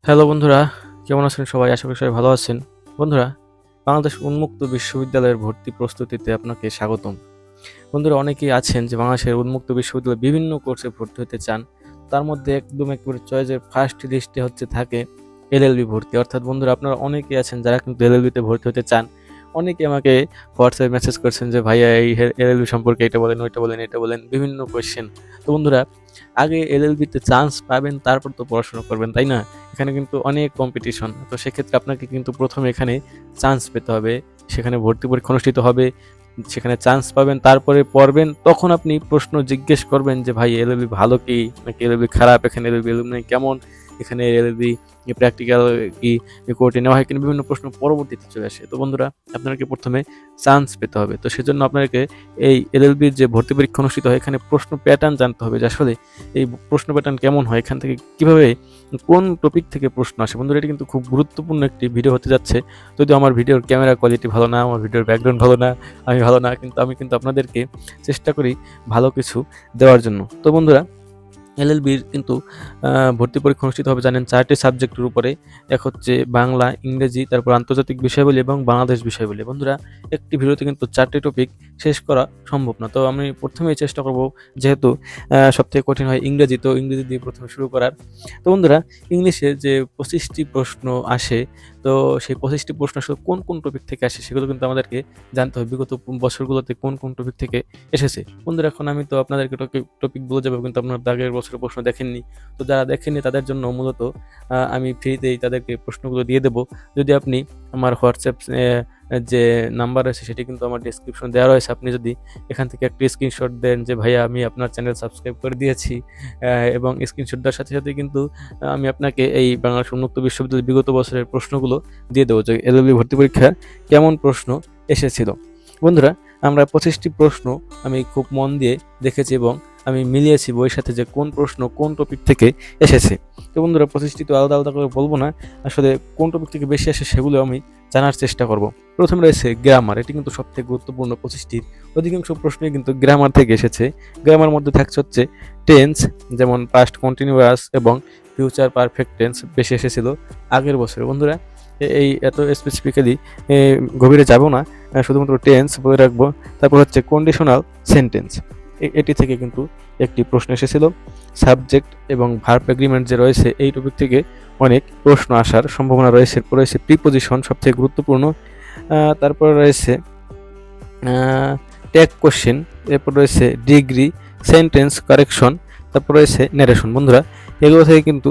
Hello বন্ধুরা, কেমন আছেন সবাই? আশা করি সবাই ভালো আছেন। বন্ধুরা, বাংলাদেশ উন্মুক্ত বিশ্ববিদ্যালয়ের ভর্তি প্রস্তুতিতে আপনাকে স্বাগতম। বন্ধুরা, অনেকেই আছেন যে বাংলাদেশের উন্মুক্ত বিশ্ববিদ্যালয়ে বিভিন্ন কোর্সে ভর্তি হতে চান। তার মধ্যে একদম একেবারে চয়েসের ফার্স্ট লিস্টে থাকে এলএলবি ভর্তি। অর্থাৎ বন্ধুরা, আপনারা অনেকেই আছেন যারা কিন্তু এলএলবিতে ভর্তি হতে চান। অনেকে আমাকে হোয়াটসঅ্যাপে মেসেজ করছেন যে ভাইয়া এই এলএলবি সম্পর্কে এটা বলেন, ওইটা বলেন, এটা বলেন, বিভিন্ন কোয়েশ্চেন। তো বন্ধুরা, আগে এলএলবিতে চান্স পাবেন তারপর তো পড়াশোনা করবেন, তাই না? এখানে কিন্তু অনেক কম্পিটিশন। তো সেক্ষেত্রে আপনাকে কিন্তু প্রথমে এখানে চান্স পেতে হবে। সেখানে ভর্তি পরীক্ষা অনুষ্ঠিত হবে। সেখানে চান্স পাবেন, তারপরে পড়বেন। তখন আপনি প্রশ্ন জিজ্ঞেস করবেন যে ভাই এলএলবি ভালো কি নাকি এলএলবি খারাপ, এখানে এলএলবি এলুমনাই কেমন, এখানে এলএলবি প্র্যাকটিক্যাল কি কোর্টে নেওয়া হয় কিনা, বিভিন্ন প্রশ্ন পরবর্তীতে চলে আসে। তো বন্ধুরা, আপনাকে প্রথমে চান্স পেতে হবে। তো সেজন্য আপনাকে এই এলএলবির যে ভর্তি পরীক্ষা অনুষ্ঠিত হয় এখানে প্রশ্ন প্যাটার্ন জানতে হবে যে আসলে এই প্রশ্ন প্যাটার্ন কেমন হয়, এখান থেকে কিভাবে কোন টপিক থেকে প্রশ্ন আসে। বন্ধুরা, এটা কিন্তু খুব গুরুত্বপূর্ণ একটি ভিডিও হতে যাচ্ছে। যদিও আমার ভিডিওর ক্যামেরা কোয়ালিটি ভালো না, আমার ভিডিওর ব্যাকগ্রাউন্ড ভালো না, আমি ভালো না, কিন্তু আমি আপনাদেরকে চেষ্টা করি ভালো কিছু দেওয়ার জন্য। তো বন্ধুরা, এলএলবির কিন্তু ভর্তি পরীক্ষা অনুষ্ঠিত হবে জানেন 4টি সাবজেক্টের উপরে। এক হচ্ছে বাংলা, ইংরেজি, তারপর আন্তর্জাতিক বিষয়াবলী এবং বাংলাদেশ বিষয়াবলী। বন্ধুরা, একটি ভিডিওতে কিন্তু 4টি টপিক শেষ করা সম্ভব না। তো আমি প্রথমেই চেষ্টা করব, যেহেতু সবথেকে কঠিন হয় ইংরেজি, তো ইংরেজি দিয়ে প্রথমে শুরু করার। তো বন্ধুরা, ইংলিশে যে 25টি প্রশ্ন আসে, তো সেই 25টি প্রশ্ন আসলে কোন কোন টপিক থেকে আসে সেগুলো কিন্তু আমাদেরকে জানতে হবে, বিগত বছরগুলোতে কোন কোন টপিক থেকে এসেছে। বন্ধুরা, এখন আমি তো আপনাদেরকে টপিক বলে যাবো, কিন্তু আপনারা আগের বছরের প্রশ্ন দেখেননি। তো যারা দেখেননি তাদের জন্য মূলত আমি ফ্রিতেই তাদেরকে প্রশ্নগুলো দিয়ে দেবো। যদি আপনি আমার হোয়াটসঅ্যাপ যে নাম্বার আছে সেটি কিন্তু আমার ডিসক্রিপশন দেওয়া রয়েছে। আপনি যদি এখান থেকে একটি স্ক্রিনশট দেন যে ভাইয়া আমি আপনার চ্যানেল সাবস্ক্রাইব করে দিয়েছি, এবং স্ক্রিনশট দেওয়ার সাথে সাথে কিন্তু আমি আপনাকে এই বাংলাদেশ উন্মুক্ত বিশ্ববিদ্যালয়ের বিগত বছরের প্রশ্নগুলো দিয়ে দেবো যে এলএলবি ভর্তি পরীক্ষার কেমন প্রশ্ন এসেছিল। বন্ধুরা, আমরা 25টি প্রশ্ন আমি খুব মন দিয়ে দেখেছি এবং আমি মিলিয়েছি বইয়ের সাথে যে কোন প্রশ্ন কোন টপিক থেকে এসেছে। তো বন্ধুরা, 25টি তো আলাদা আলাদা করে বলবো না, আসলে কোন টপিক থেকে বেশি আসে সেগুলো আমি জানার চেষ্টা করব। প্রথমে রয়েছে গ্রামার। এটি কিন্তু সবথেকে গুরুত্বপূর্ণ, 25টির অধিকাংশ প্রশ্নই কিন্তু গ্রামার থেকে এসেছে। গ্রামার মধ্যে থাকছে হচ্ছে টেন্স, যেমন পাস্ট কন্টিনিউয়াস এবং ফিউচার পারফেক্ট টেন্স বেশি এসেছিল আগের বছরে। বন্ধুরা, এই এত স্পেসিফিক্যালি গভীরে যাব না, শুধুমাত্র টেন্স বলে রাখবো। তারপর হচ্ছে কন্ডিশনাল সেন্টেন্স, এটি থেকে কিন্তু একটি প্রশ্ন এসেছিল। সাবজেক্ট এবং ভার্ব এগ্রিমেন্ট যে রয়েছে এই টপিক থেকে অনেক প্রশ্ন আসার সম্ভাবনা রয়েছে। এরপর রয়েছে প্রিপোজিশন, সবথেকে গুরুত্বপূর্ণ। তারপর রয়েছে ট্যাগ কোশ্চেন, এরপর রয়েছে ডিগ্রি, সেন্টেন্স কারেকশন, তারপর রয়েছে ন্যারেশন। বন্ধুরা, এগুলো থেকে কিন্তু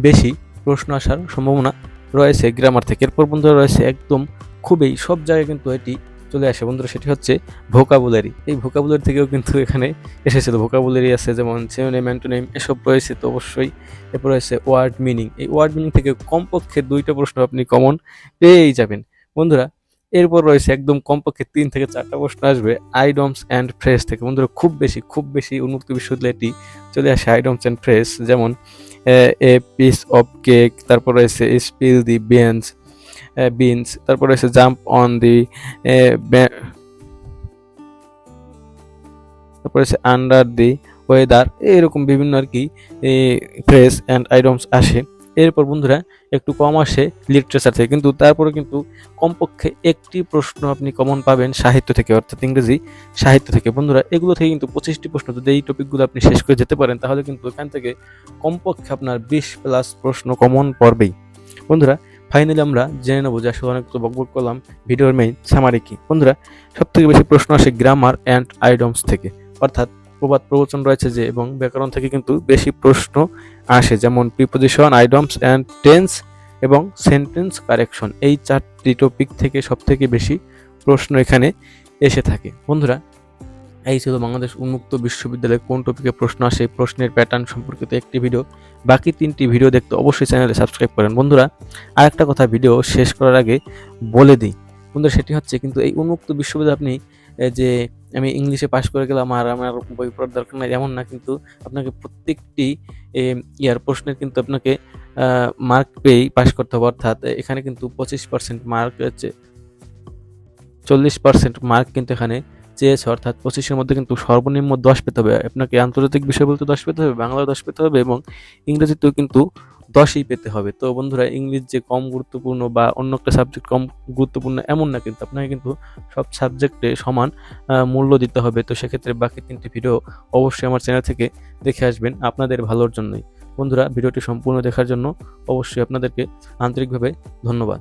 বেশি প্রশ্ন আসার সম্ভাবনা রয়েছে গ্রামার থেকে। এরপর বন্ধুরা রয়েছে একদম খুবই সব জায়গায় কিন্তু এটি চলে আসে বন্ধুরা, সেটি হচ্ছে ভোকাবুলারি। এই ভোকাবুলারি থেকেও কিন্তু এখানে এসেছিল। ভোকাবুলারি আছে যেমন সিনোনিম, অ্যান্টোনিম, এসব রয়েছে তো অবশ্যই। এরপর রয়েছে ওয়ার্ড মিনিং। এই ওয়ার্ড মিনিং থেকে কমপক্ষে 2টা প্রশ্ন আপনি কমন পেয়েই যাবেন বন্ধুরা। এরপর রয়েছে একদম কমপক্ষে 3 থেকে 4টা প্রশ্ন আসবে আইডমস অ্যান্ড ফ্রেজ থেকে। বন্ধুরা, খুব বেশি উন্মুক্ত বিশ্ববিদ্যালয়ে এটি চলে আসে, আইডমস অ্যান্ড ফ্রেজ, যেমন এ পিস অফ কেক, তারপর রয়েছে স্পিল দি বিনস, তারপর রয়েছে জাম্প অন দি, তারপর রয়েছে আন্ডার দি ওয়েদার। এরকম বিভিন্ন আর কি ফ্রেজ অ্যান্ড আইডমস আসে। এরপর বন্ধুরা একটু কম আসে লিটারেচার থেকে, কিন্তু তারপরে কিন্তু কমপক্ষে একটি প্রশ্ন আপনি কমন পাবেন সাহিত্য থেকে, অর্থাৎ ইংরেজি সাহিত্য থেকে। বন্ধুরা, এগুলো থেকে কিন্তু 25টি প্রশ্ন, যদি এই টপিকগুলো আপনি শেষ করে যেতে পারেন তাহলে কিন্তু এখান থেকে কমপক্ষে আপনার 20+ প্রশ্ন কমন পড়বেই। বন্ধুরা, ফাইনালি আমরা জেনে নেবো যে আসলে অনেক তো বকবক করলাম, ভিডিওর মেইন সামারি কি। বন্ধুরা, সবথেকে বেশি প্রশ্ন আসে গ্রামার অ্যান্ড আইডমস থেকে, অর্থাৎ প্রবাদ প্রবচন রয়েছে যে, এবং ব্যাকরণ থেকে কিন্তু বেশি প্রশ্ন আসে, যেমন প্রিপোজিশন, আইডমস অ্যান্ড টেন্স এবং সেন্টেন্স কারেকশন। এই 4টি টপিক থেকে সবথেকে বেশি প্রশ্ন এখানে এসে থাকে। বন্ধুরা, এই ছিল বাংলাদেশ উন্মুক্ত বিশ্ববিদ্যালয়ে কোন টপিকে প্রশ্ন আসে, প্রশ্নের প্যাটার্ন সম্পর্কিত একটি ভিডিও। বাকি 3টি ভিডিও দেখতে অবশ্যই চ্যানেলে সাবস্ক্রাইব করেন। বন্ধুরা, আরেকটা কথা ভিডিও শেষ করার আগে বলে দিই বন্ধুরা, সেটি হচ্ছে কিন্তু এই উন্মুক্ত বিশ্ববিদ্যালয়ে আপনি যে আমি ইংলিশে পাশ করে গেলাম আর আমার বই পড়ার দরকার নাই এমন না, কিন্তু আপনাকে প্রত্যেকটি ইয়ার প্রশ্নের কিন্তু আপনাকে মার্ক পেয়েই পাশ করতে হবে। অর্থাৎ এখানে কিন্তু 25% মার্ক হচ্ছে, 40% মার্ক কিন্তু এখানে চেয়েছে, অর্থাৎ 25-এর মধ্যে কিন্তু সর্বনিম্ন 10 পেতে হবে আপনাকে। আন্তর্জাতিক বিষয় বলতে 10 পেতে হবে, বাংলায় 10 পেতে হবে এবং ইংরেজিতেও কিন্তু 10ই পেতে হবে। তো বন্ধুরা, ইংলিশ যে কম গুরুত্বপূর্ণ বা অন্য একটা সাবজেক্ট কম গুরুত্বপূর্ণ এমন না কিন্তু। আপনাকে কিন্তু সব সাবজেক্টে সমান মূল্য দিতে হবে। তো সেক্ষেত্রে বাকি 3টি ভিডিও অবশ্যই আমার চ্যানেল থেকে দেখে আসবেন, আপনাদের ভালোর জন্যই। বন্ধুরা, ভিডিওটি সম্পূর্ণ দেখার জন্য অবশ্যই আপনাদেরকে আন্তরিকভাবে ধন্যবাদ।